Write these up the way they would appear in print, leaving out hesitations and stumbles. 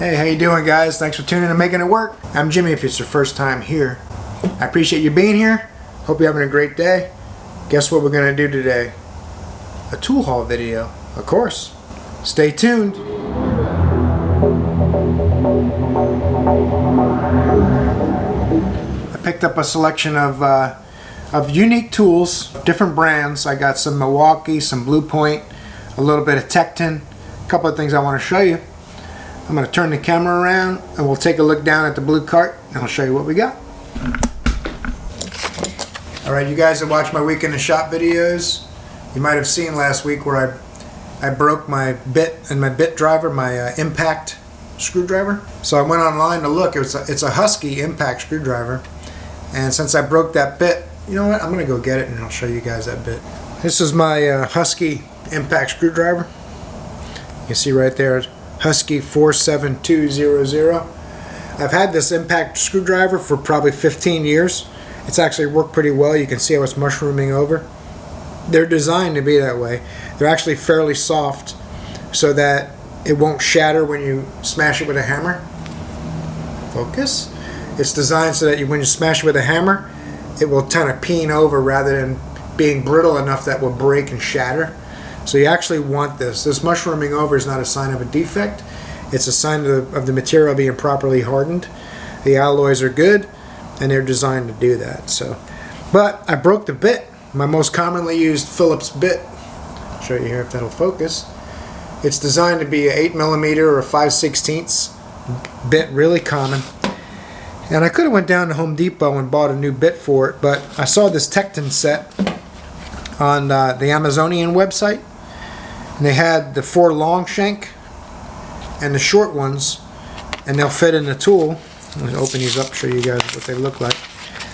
Hey, how you doing, guys? Thanks for tuning in and making it work. I'm Jimmy if it's your first time here. I appreciate you being here. Hope you're having a great day. Guess what we're going to do today? A tool haul video, of course. Stay tuned. I picked up a selection of unique tools, different brands. I got some Milwaukee, some Blue Point, a little bit of Tekton, a couple of things I want to show you. I'm going to turn the camera around and we'll take a look down at the blue cart and I'll show you what we got. Alright, you guys that watch my week in the shop videos, you might have seen last week where I broke my bit and my bit driver, my impact screwdriver. So I went online to look. It's a Husky impact screwdriver, and since I broke that bit, you know what, I'm going to go get it and I'll show you guys that bit. This is my Husky impact screwdriver. You can see right there, Husky 47200. I've had this impact screwdriver for probably 15 years. It's actually worked pretty well. You can see how it's mushrooming over. They're designed to be that way. They're actually fairly soft so that it won't shatter when you smash it with a hammer. Focus. It's designed so that when you smash it with a hammer, it will kind of peen over rather than being brittle enough that will break and shatter. So you actually want this. This mushrooming over is not a sign of a defect. It's a sign of the material being properly hardened. The alloys are good and they're designed to do that. But I broke the bit, my most commonly used Phillips bit. I'll show you here if that'll focus. It's designed to be an 8mm or a 5/16 bit, really common. And I could have went down to Home Depot and bought a new bit for it, but I saw this Tekton set on the Amazonian website. And they had the 4 long shank and the short ones, and they'll fit in the tool. I'm going to open these up, show you guys what they look like.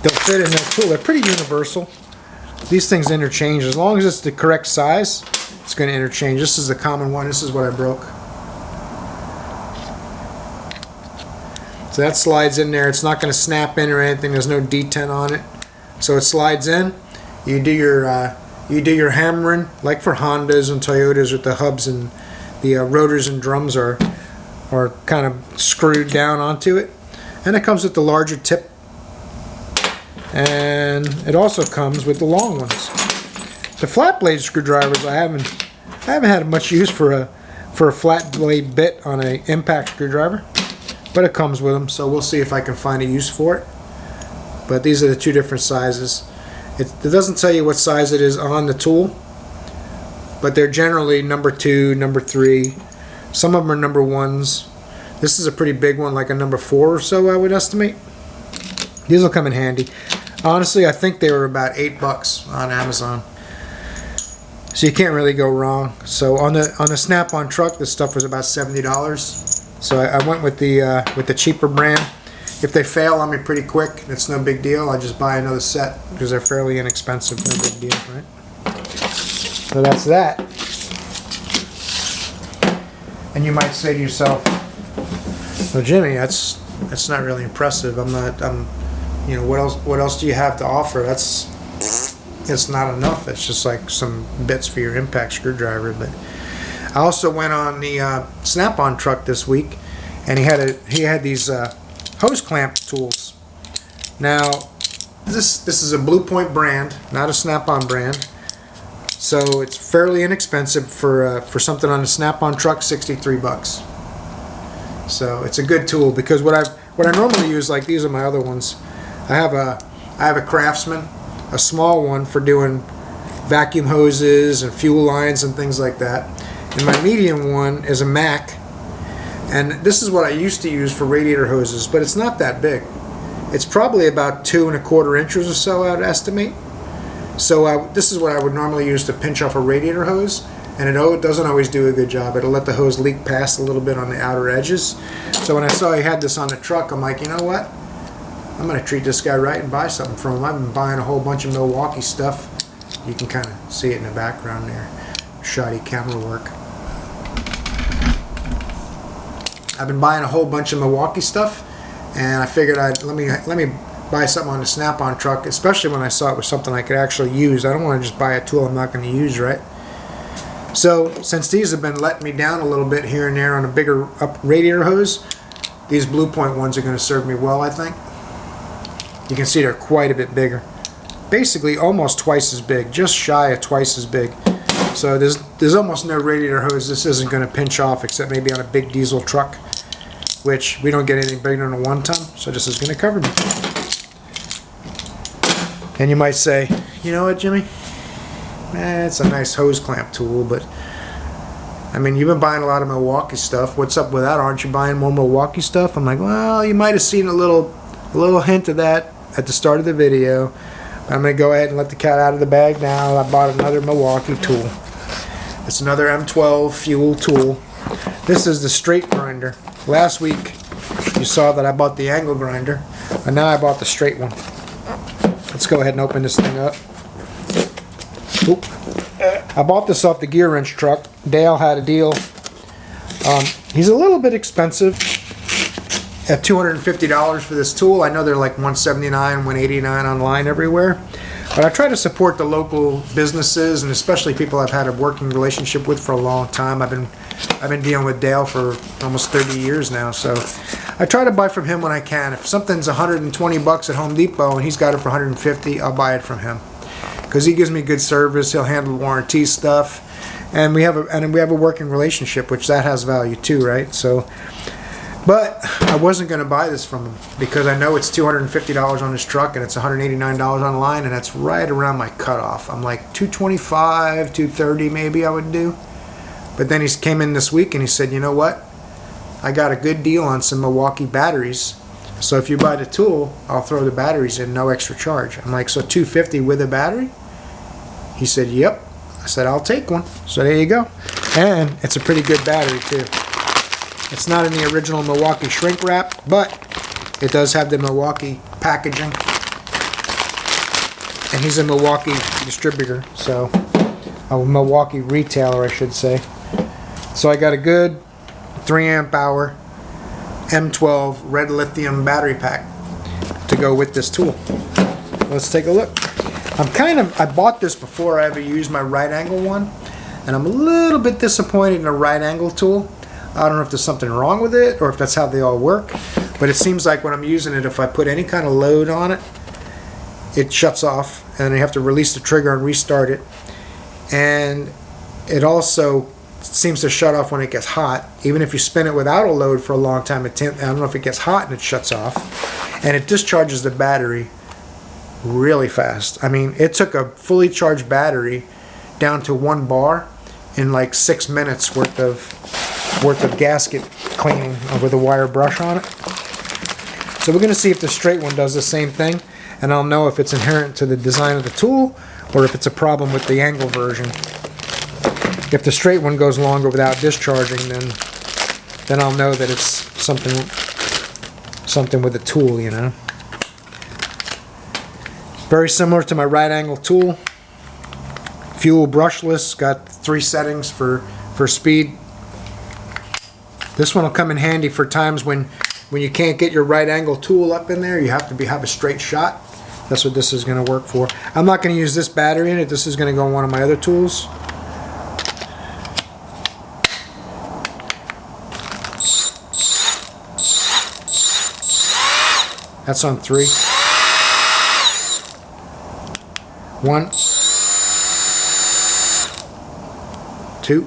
They'll fit in that tool. They're pretty universal. These things interchange. As long as it's the correct size, it's going to interchange. This is the common one. This is what I broke. So that slides in there. It's not going to snap in or anything. There's no detent on it. So it slides in. You do your hammering, like for Hondas and Toyotas with the hubs, and the rotors and drums are kind of screwed down onto it. And it comes with the larger tip, and it also comes with the long ones. The flat blade screwdrivers I haven't had much use for a flat blade bit on an impact screwdriver, but it comes with them, so we'll see if I can find a use for it. But these are the 2 different sizes. It doesn't tell you what size it is on the tool, but they're generally number 2, number 3. Some of them are number 1s. This is a pretty big one, like a number 4 or so, I would estimate. These will come in handy. Honestly, I think they were about $8 on Amazon, so you can't really go wrong. So on the Snap-on truck, this stuff was about $70. So I went with the cheaper brand. If they fail on me pretty quick, it's no big deal. I just buy another set because they're fairly inexpensive. No big deal, right? So that's that. And you might say to yourself, "Well, Jimmy, that's not really impressive. You know, what else do you have to offer? It's not enough. It's just like some bits for your impact screwdriver." But I also went on the Snap-on truck this week, and he had these hose clamp tools. Now, this is a Blue Point brand, not a Snap-on brand, so it's fairly inexpensive for something on a Snap-on truck. $63. So it's a good tool, because what I normally use, like these are my other ones. I have a Craftsman, a small one for doing vacuum hoses and fuel lines and things like that, and my medium one is a Mac. And this is what I used to use for radiator hoses, but it's not that big. It's probably about 2 1/4 inches or so, I would estimate. So this is what I would normally use to pinch off a radiator hose, and it doesn't always do a good job. It'll let the hose leak past a little bit on the outer edges. So when I saw he had this on the truck, I'm like, you know what? I'm going to treat this guy right and buy something from him. I've been buying a whole bunch of Milwaukee stuff. You can kind of see it in the background there. Shoddy camera work. I've been buying a whole bunch of Milwaukee stuff, and I figured let me buy something on the Snap-on truck, especially when I saw it was something I could actually use. I don't want to just buy a tool I'm not going to use, right? So since these have been letting me down a little bit here and there on a bigger up radiator hose, these Blue Point ones are going to serve me well, I think. You can see they're quite a bit bigger. Basically almost twice as big, just shy of twice as big. So there's almost no radiator hose this isn't going to pinch off, except maybe on a big diesel truck, which we don't get anything bigger than a 1 ton, so this is going to cover me. And you might say, you know what, Jimmy? It's a nice hose clamp tool, but I mean, you've been buying a lot of Milwaukee stuff. What's up with that? Aren't you buying more Milwaukee stuff? I'm like, well, you might have seen a little hint of that at the start of the video. I'm going to go ahead and let the cat out of the bag now. I bought another Milwaukee tool. It's another M12 fuel tool. This is the straight grinder. Last week, you saw that I bought the angle grinder, and now I bought the straight one. Let's go ahead and open this thing up. Oop. I bought this off the gear wrench truck. Dale had a deal. He's a little bit expensive at $250 for this tool. I know they're like $179, $189 online everywhere. But I try to support the local businesses, and especially people I've had a working relationship with for a long time. I've been dealing with Dale for almost 30 years now, so I try to buy from him when I can. If something's $120 at Home Depot and he's got it for $150, I'll buy it from him, because he gives me good service. He'll handle warranty stuff, and we have a working relationship, which that has value too, right? So, but I wasn't going to buy this from him because I know it's $250 on his truck and it's $189 online, and that's right around my cutoff. I'm like $225, $230 maybe I would do. But then he came in this week and he said, you know what? I got a good deal on some Milwaukee batteries. So if you buy the tool, I'll throw the batteries in, no extra charge. I'm like, so $250 with a battery? He said, yep. I said, I'll take one. So there you go. And it's a pretty good battery too. It's not in the original Milwaukee shrink wrap, but it does have the Milwaukee packaging. And he's a Milwaukee distributor, so a Milwaukee retailer, I should say. So I got a good 3 amp hour M12 red lithium battery pack to go with this tool. Let's take a look. I bought this before I ever used my right angle one, and I'm a little bit disappointed in a right angle tool. I don't know if there's something wrong with it or if that's how they all work, but it seems like when I'm using it, if I put any kind of load on it, it shuts off, and I have to release the trigger and restart it. And it also seems to shut off when it gets hot. Even if you spin it without a load for a long time, I don't know if it gets hot and it shuts off. And it discharges the battery really fast. I mean, it took a fully charged battery down to 1 bar in like 6 minutes worth of gasket cleaning with a wire brush on it. So we're going to see if the straight one does the same thing, and I'll know if it's inherent to the design of the tool or if it's a problem with the angle version. If the straight one goes longer without discharging, then I'll know that it's something with the tool, you know. Very similar to my right angle tool. Fuel brushless, got 3 settings for speed. This one will come in handy for times when you can't get your right angle tool up in there. You have to have a straight shot. That's what this is going to work for. I'm not going to use this battery in it. This is going to go on one of my other tools. That's on 3. 1, 2,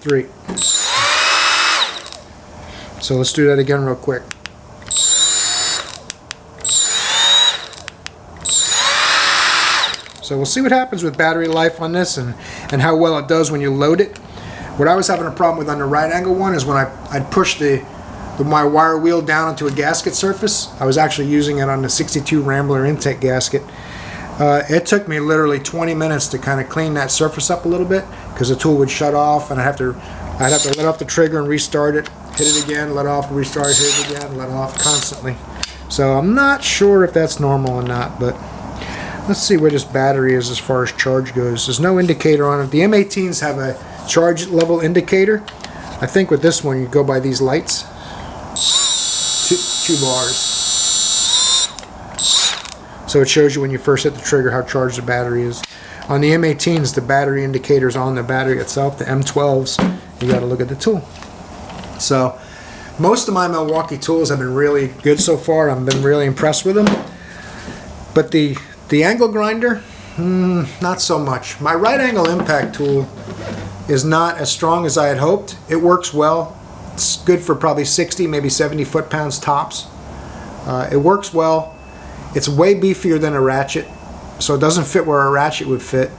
3. So let's do that again real quick. So we'll see what happens with battery life on this and how well it does when you load it. What I was having a problem with on the right angle one is when I'd push my wire wheel down onto a gasket surface. I was actually using it on the 62 Rambler intake gasket. It took me literally 20 minutes to kind of clean that surface up a little bit because the tool would shut off, and I'd have to let off the trigger and restart it, hit it again, let off, restart, hit it again, let off constantly. So I'm not sure if that's normal or not, but let's see where this battery is as far as charge goes. There's no indicator on it. The M18s have a charge level indicator. I think with this one you go by these lights. 2 bars. So it shows you when you first hit the trigger how charged the battery is. On the M18s, the battery indicators on the battery itself, the M12s, you got to look at the tool. So most of my Milwaukee tools have been really good so far. I've been really impressed with them. But the angle grinder, not so much. My right angle impact tool is not as strong as I had hoped. It works well. It's good for probably 60, maybe 70 foot-pounds tops. It works well. It's way beefier than a ratchet, so it doesn't fit where a ratchet would fit.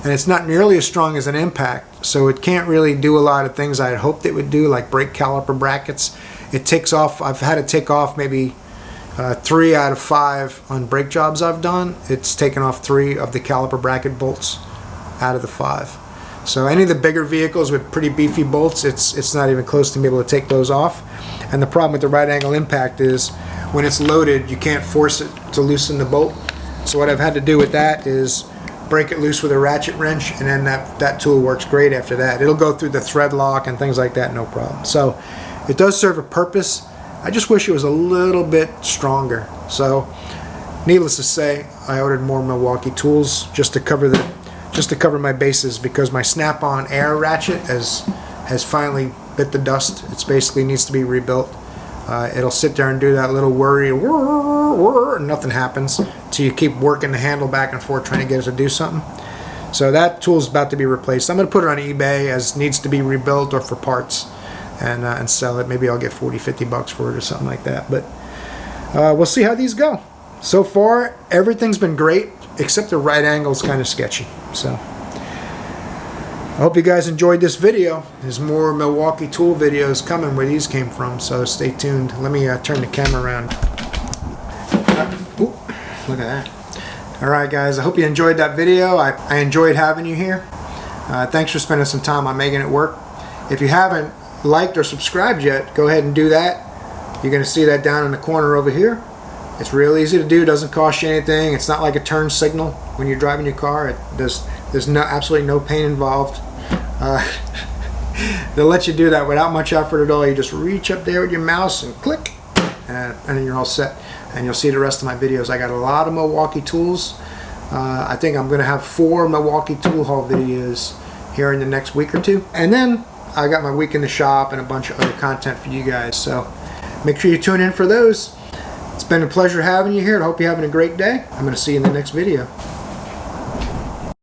And it's not nearly as strong as an impact, so it can't really do a lot of things I had hoped it would do, like brake caliper brackets. It takes off, I've had it take off maybe 3 out of 5 on brake jobs I've done. It's taken off 3 of the caliper bracket bolts out of the 5. So any of the bigger vehicles with pretty beefy bolts, it's not even close to being able to take those off. And the problem with the right angle impact is when it's loaded, you can't force it to loosen the bolt. So what I've had to do with that is break it loose with a ratchet wrench, and then that tool works great after that. It'll go through the thread lock and things like that, no problem. So it does serve a purpose. I just wish it was a little bit stronger. So needless to say, I ordered more Milwaukee tools just to cover my bases, because my snap-on air ratchet has finally bit the dust. It basically needs to be rebuilt. It'll sit there and do that little worry, and nothing happens until you keep working the handle back and forth trying to get it to do something. So that tool's about to be replaced. I'm going to put it on eBay as needs to be rebuilt or for parts, and sell it. Maybe I'll get 40-50 bucks for it or something like that. But we'll see how these go. So far, everything's been great, except the right angle's kind of sketchy. So I hope you guys enjoyed this video. There's more Milwaukee tool videos coming where these came from, so stay tuned. Let me turn the camera around. Ooh, look at that. Alright guys, I hope you enjoyed that video. I enjoyed having you here. Thanks for spending some time on Making It Work. If you haven't liked or subscribed yet, go ahead and do that. You're going to see that down in the corner over here. It's real easy to do, doesn't cost you anything. It's not like a turn signal when you're driving your car. There's absolutely no pain involved. They'll let you do that without much effort at all. You just reach up there with your mouse and click, and then you're all set. And you'll see the rest of my videos. I got a lot of Milwaukee tools. I think I'm going to have 4 Milwaukee tool haul videos here in the next week or 2. And then I got my week in the shop and a bunch of other content for you guys. So make sure you tune in for those. It's been a pleasure having you here. I hope you're having a great day. I'm going to see you in the next video.